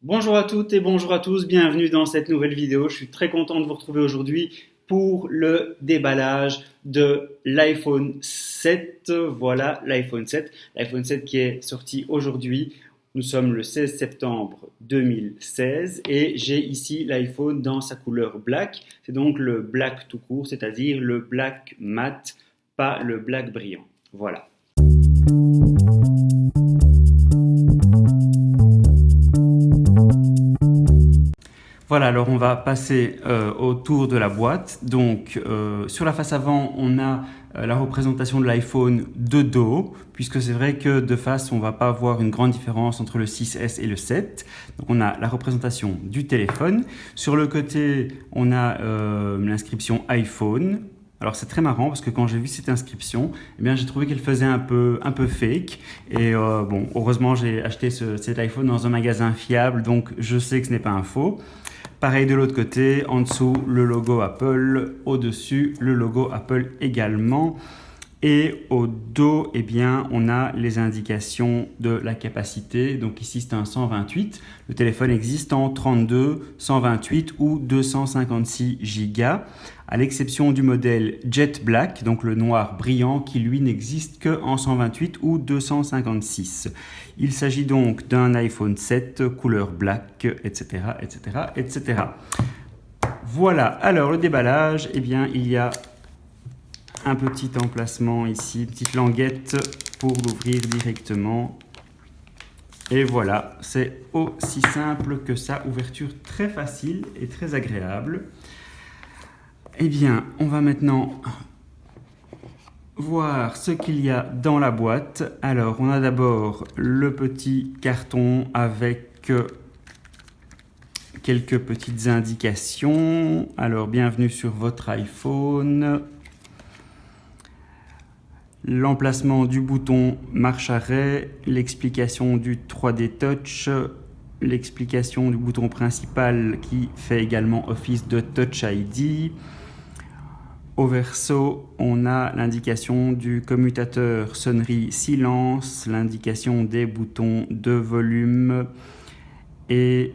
Bonjour à toutes et bonjour à tous, bienvenue dans cette nouvelle vidéo. Je suis très content de vous retrouver aujourd'hui pour le déballage de l'iPhone 7. Voilà l'iPhone 7. L'iPhone 7 qui est sorti aujourd'hui. Nous sommes le 16 septembre 2016 et j'ai ici l'iPhone dans sa couleur black. C'est donc le black tout court, c'est-à-dire le black mat, pas le black brillant. Voilà. Voilà, alors on va passer au tour de la boîte. Donc sur la face avant, on a la représentation de l'iPhone de dos, puisque c'est vrai que de face, on ne va pas avoir une grande différence entre le 6S et le 7. Donc on a la représentation du téléphone. Sur le côté, on a l'inscription iPhone. Alors c'est très marrant parce que quand j'ai vu cette inscription, eh bien j'ai trouvé qu'elle faisait un peu fake. Et bon, heureusement j'ai acheté cet iPhone dans un magasin fiable, donc je sais que ce n'est pas un faux. Pareil de l'autre côté, en dessous le logo Apple, au-dessus le logo Apple également. Et au dos, eh bien, on a les indications de la capacité. Donc ici, c'est un 128. Le téléphone existe en 32, 128 ou 256 Go, à l'exception du modèle Jet Black, donc le noir brillant, qui lui n'existe qu'en 128 ou 256. Il s'agit donc d'un iPhone 7 couleur black, etc., etc., etc. Voilà, alors le déballage, eh bien, il y a un petit emplacement ici, petite languette pour l'ouvrir directement. Et voilà, c'est aussi simple que ça, ouverture très facile et très agréable. Eh bien, on va maintenant voir ce qu'il y a dans la boîte. Alors, on a d'abord le petit carton avec quelques petites indications. Alors, bienvenue sur votre iPhone. L'emplacement du bouton marche arrêt, l'explication du 3D Touch, l'explication du bouton principal qui fait également office de Touch ID. Au verso, on a l'indication du commutateur sonnerie silence, l'indication des boutons de volume et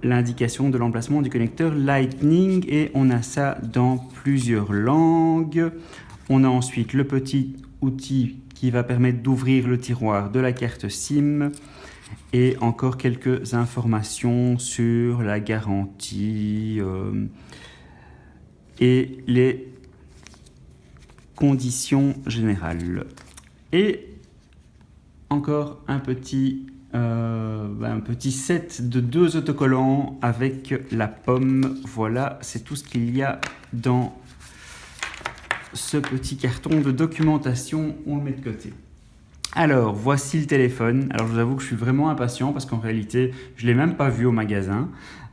l'indication de l'emplacement du connecteur Lightning, et on a ça dans plusieurs langues. On a ensuite le petit outil qui va permettre d'ouvrir le tiroir de la carte SIM et encore quelques informations sur la garantie et les conditions générales. Et encore un petit set de 2 autocollants avec la pomme. Voilà, c'est tout ce qu'il y a dans ce petit carton de documentation. On le met de côté. Alors, voici le téléphone. Alors, je vous avoue que je suis vraiment impatient parce qu'en réalité, je ne l'ai même pas vu au magasin.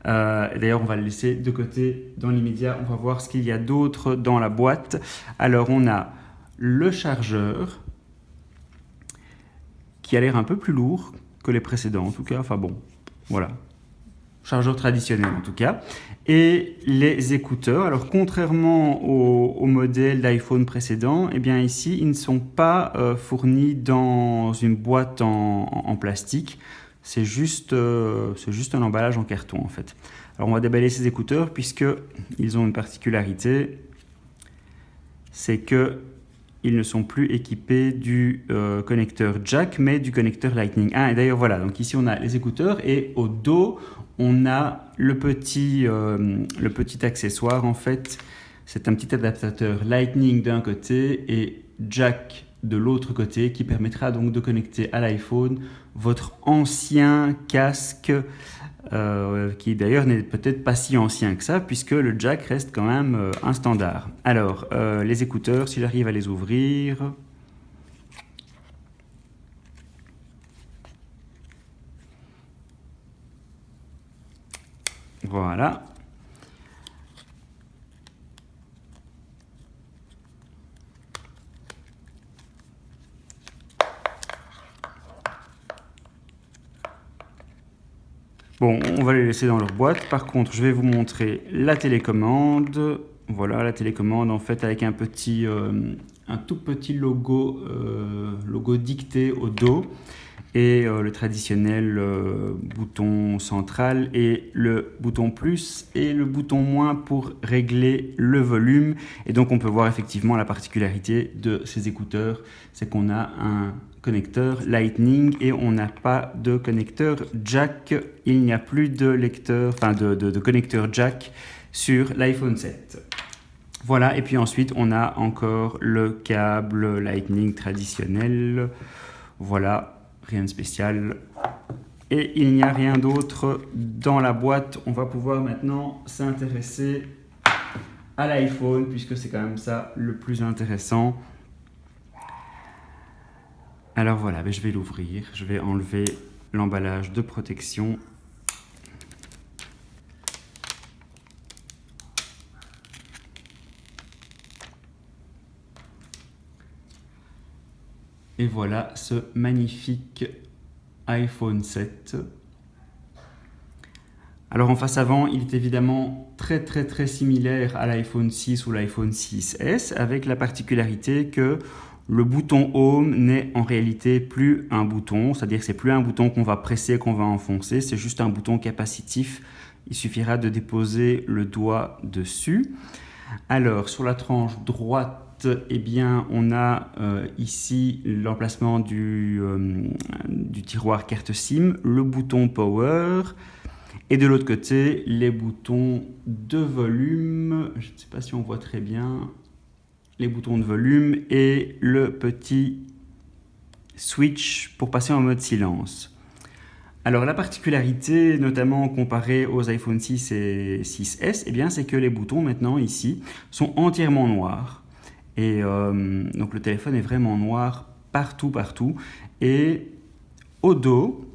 D'ailleurs, on va le laisser de côté dans l'immédiat. On va voir ce qu'il y a d'autre dans la boîte. Alors, on a le chargeur qui a l'air un peu plus lourd que les précédents, en tout cas. Enfin bon, voilà. Chargeur traditionnel en tout cas, et les écouteurs. Alors contrairement au modèle d'iPhone précédent, eh bien ici ils ne sont pas fournis dans une boîte en plastique, c'est juste un emballage en carton en fait. Alors on va déballer ces écouteurs puisqu'ils ont une particularité, c'est que ils ne sont plus équipés du connecteur jack, mais du connecteur Lightning. Ah, et d'ailleurs, voilà, donc ici on a les écouteurs et au dos, on a le petit accessoire. En fait, c'est un petit adaptateur Lightning d'un côté et jack de l'autre côté qui permettra donc de connecter à l'iPhone votre ancien casque qui d'ailleurs n'est peut-être pas si ancien que ça puisque le jack reste quand même un standard. Alors les écouteurs, si j'arrive à les ouvrir, voilà. Bon, on va les laisser dans leur boîte. Par contre, je vais vous montrer la télécommande. Voilà, la télécommande en fait avec un tout petit logo dicté au dos. et le traditionnel bouton central et le bouton plus et le bouton moins pour régler le volume. Et donc on peut voir effectivement la particularité de ces écouteurs, c'est qu'on a un connecteur Lightning et on n'a pas de connecteur jack. Il n'y a plus de lecteur, enfin de connecteur jack sur l'iPhone 7. Voilà, et puis ensuite on a encore le câble Lightning traditionnel. Voilà, rien de spécial. Et il n'y a rien d'autre dans la boîte. On va pouvoir maintenant s'intéresser à l'iPhone puisque c'est quand même ça le plus intéressant. Alors voilà, je vais l'ouvrir, je vais enlever l'emballage de protection. Et voilà ce magnifique iPhone 7. Alors en face avant, il est évidemment très similaire à l'iPhone 6 ou l'iPhone 6S avec la particularité que le bouton Home n'est en réalité plus un bouton, c'est-à-dire que c'est plus un bouton qu'on va presser, qu'on va enfoncer, c'est juste un bouton capacitif. Il suffira de déposer le doigt dessus. Alors sur la tranche droite, eh bien, on a ici l'emplacement du tiroir carte SIM, le bouton Power et de l'autre côté les boutons de volume. Je ne sais pas si on voit très bien. Les boutons de volume et le petit switch pour passer en mode silence. Alors la particularité, notamment comparée aux iPhone 6 et 6S, eh bien, c'est que les boutons maintenant ici sont entièrement noirs. Et donc le téléphone est vraiment noir partout. Et au dos,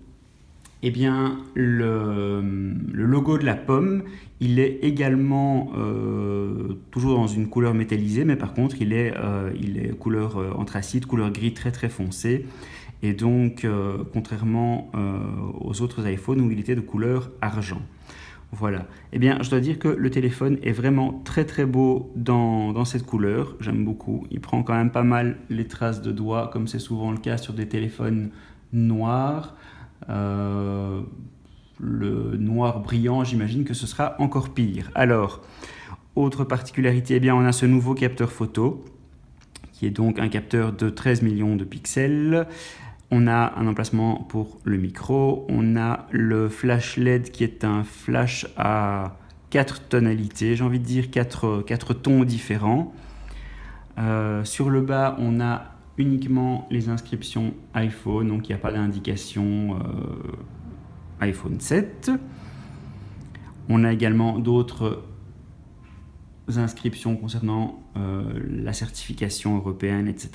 eh bien, le logo de la pomme, il est également toujours dans une couleur métallisée, mais par contre, il est couleur anthracite, couleur gris très foncé. Et donc, contrairement aux autres iPhones où il était de couleur argent. Voilà. Eh bien, je dois dire que le téléphone est vraiment très beau dans cette couleur. J'aime beaucoup. Il prend quand même pas mal les traces de doigts, comme c'est souvent le cas sur des téléphones noirs. Le noir brillant, j'imagine que ce sera encore pire. Alors, autre particularité, eh bien, on a ce nouveau capteur photo, qui est donc un capteur de 13 millions de pixels. On a un emplacement pour le micro. On a le flash LED qui est un flash à 4 tonalités, j'ai envie de dire 4 tons différents. Sur le bas, on a uniquement les inscriptions iPhone, donc il n'y a pas d'indication iPhone 7. On a également d'autres inscriptions concernant la certification européenne, etc.,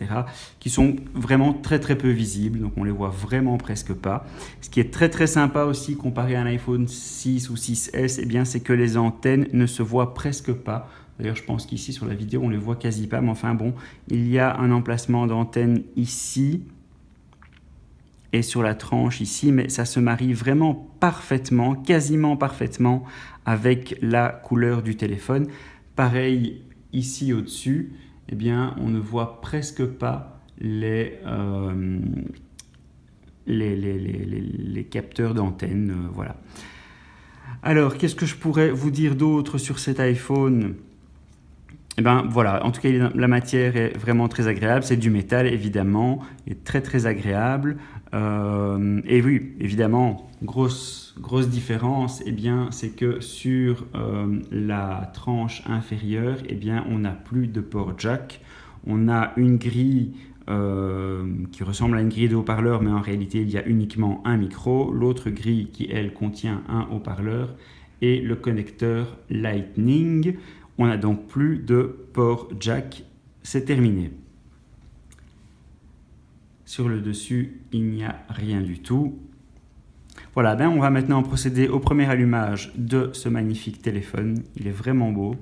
qui sont vraiment très peu visibles, donc on les voit vraiment presque pas. Ce qui est très sympa aussi comparé à un iPhone 6 ou 6S, eh bien, c'est que les antennes ne se voient presque pas. D'ailleurs, je pense qu'ici sur la vidéo, on les voit quasi pas, mais enfin bon, il y a un emplacement d'antenne ici et sur la tranche ici, mais ça se marie vraiment parfaitement, quasiment parfaitement avec la couleur du téléphone. Pareil ici au-dessus, eh bien, on ne voit presque pas les capteurs d'antenne. Voilà. Alors, qu'est-ce que je pourrais vous dire d'autre sur cet iPhone ? Eh ben voilà, en tout cas la matière est vraiment très agréable, c'est du métal évidemment, et très agréable. Et oui, évidemment, grosse différence, eh bien, c'est que sur la tranche inférieure, eh bien, on n'a plus de port jack, on a une grille qui ressemble à une grille de haut-parleur, mais en réalité il y a uniquement un micro, l'autre grille qui elle contient un haut-parleur et le connecteur Lightning. On n'a donc plus de port jack, c'est terminé. Sur le dessus, il n'y a rien du tout. Voilà, ben on va maintenant procéder au premier allumage de ce magnifique téléphone. Il est vraiment beau.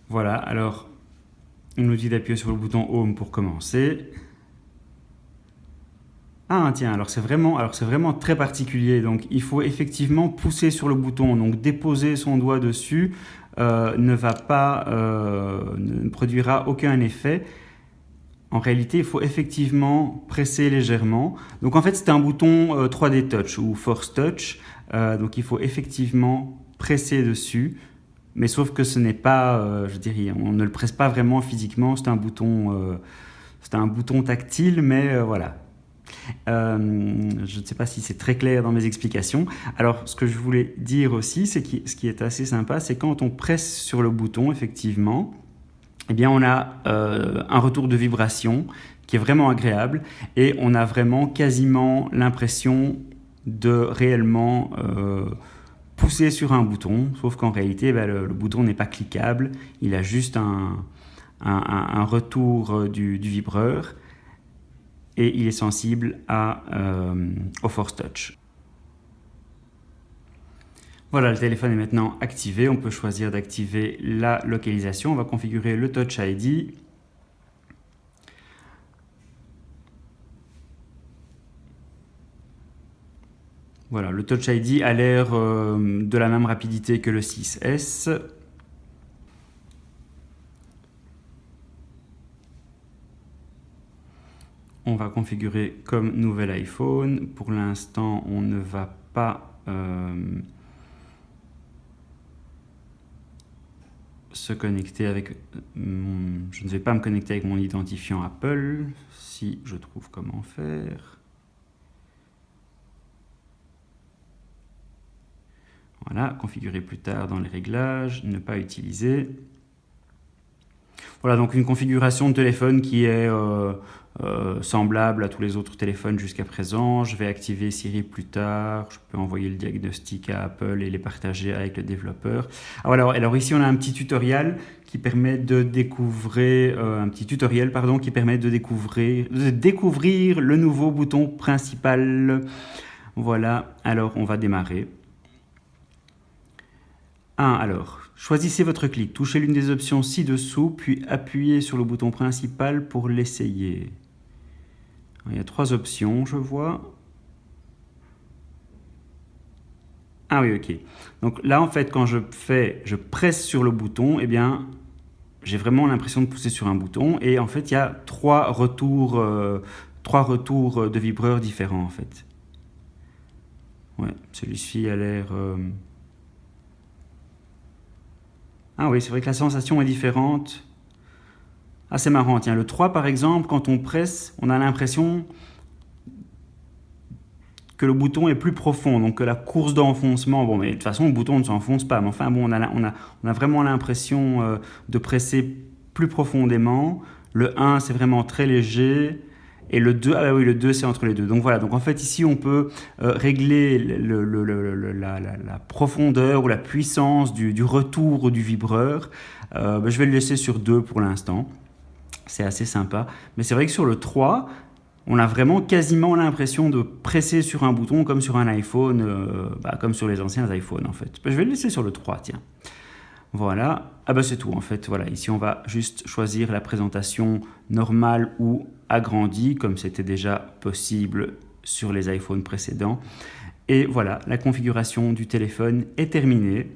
Voilà, alors il nous dit d'appuyer sur le bouton Home pour commencer. Ah tiens, alors c'est vraiment très particulier. Donc il faut effectivement pousser sur le bouton. Donc déposer son doigt dessus ne produira aucun effet. En réalité, il faut effectivement presser légèrement. Donc en fait, c'est un bouton 3D Touch ou Force Touch. Donc il faut effectivement presser dessus. Mais sauf que ce n'est pas, je dirais, on ne le presse pas vraiment physiquement. C'est un bouton tactile, mais voilà. Je ne sais pas si c'est très clair dans mes explications. Alors, ce que je voulais dire aussi, c'est que ce qui est assez sympa, c'est quand on presse sur le bouton, effectivement, eh bien, on a un retour de vibration qui est vraiment agréable et on a vraiment quasiment l'impression de réellement pousser sur un bouton, sauf qu'en réalité, ben, le bouton n'est pas cliquable, il a juste un retour du vibreur et il est sensible au Force Touch. Voilà, le téléphone est maintenant activé. On peut choisir d'activer la localisation. On va configurer le Touch ID. Voilà, le Touch ID a l'air de la même rapidité que le 6S. On va configurer comme nouvel iPhone. Pour l'instant, on ne va pas se connecter avec... je ne vais pas me connecter avec mon identifiant Apple, si je trouve comment faire. Voilà, configurer plus tard dans les réglages, ne pas utiliser. Voilà, donc une configuration de téléphone qui est semblable à tous les autres téléphones jusqu'à présent. Je vais activer Siri plus tard. Je peux envoyer le diagnostic à Apple et les partager avec le développeur. Alors ici, on a un petit tutoriel qui permet de découvrir, de découvrir le nouveau bouton principal. Voilà, alors on va démarrer. Alors, choisissez votre clic, touchez l'une des options ci-dessous, puis appuyez sur le bouton principal pour l'essayer. Il y a 3 options, je vois. Ah oui, ok. Donc là, en fait, quand je presse sur le bouton, eh bien, j'ai vraiment l'impression de pousser sur un bouton. Et en fait, il y a 3 retours de vibreurs différents, en fait. Ouais, celui-ci a l'air... Ah oui, c'est vrai que la sensation est différente. Ah, c'est marrant, tiens, le 3 par exemple, quand on presse, on a l'impression que le bouton est plus profond, donc que la course d'enfoncement, bon, mais de toute façon, le bouton ne s'enfonce pas, mais enfin, bon, on a vraiment l'impression de presser plus profondément. Le 1, c'est vraiment très léger, et le 2, ah oui, le 2, c'est entre les deux. Donc voilà, donc en fait, ici, on peut régler la profondeur ou la puissance du retour du vibreur. Je vais le laisser sur 2 pour l'instant. C'est assez sympa. Mais c'est vrai que sur le 3, on a vraiment quasiment l'impression de presser sur un bouton comme sur un iPhone, comme sur les anciens iPhones en fait. Je vais le laisser sur le 3, tiens. Voilà. Ah bah c'est tout en fait. Voilà. Ici on va juste choisir la présentation normale ou agrandie comme c'était déjà possible sur les iPhones précédents. Et voilà, la configuration du téléphone est terminée.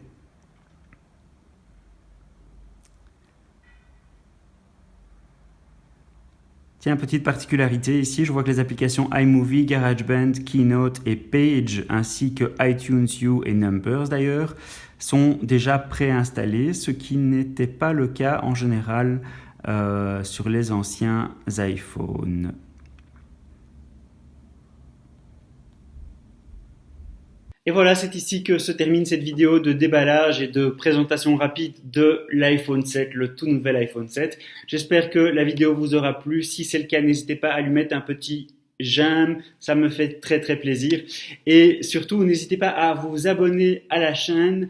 Tiens, petite particularité ici, je vois que les applications iMovie, GarageBand, Keynote et Page, ainsi que iTunes U et Numbers d'ailleurs, sont déjà préinstallées, ce qui n'était pas le cas en général sur les anciens iPhones. Et voilà, c'est ici que se termine cette vidéo de déballage et de présentation rapide de l'iPhone 7, le tout nouvel iPhone 7. J'espère que la vidéo vous aura plu. Si c'est le cas, n'hésitez pas à lui mettre un petit j'aime, ça me fait très très plaisir. Et surtout, n'hésitez pas à vous abonner à la chaîne.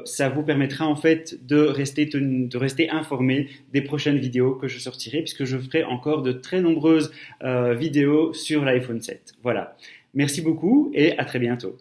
Ça vous permettra en fait de rester informé des prochaines vidéos que je sortirai, puisque je ferai encore de très nombreuses vidéos sur l'iPhone 7. Voilà. Merci beaucoup et à très bientôt.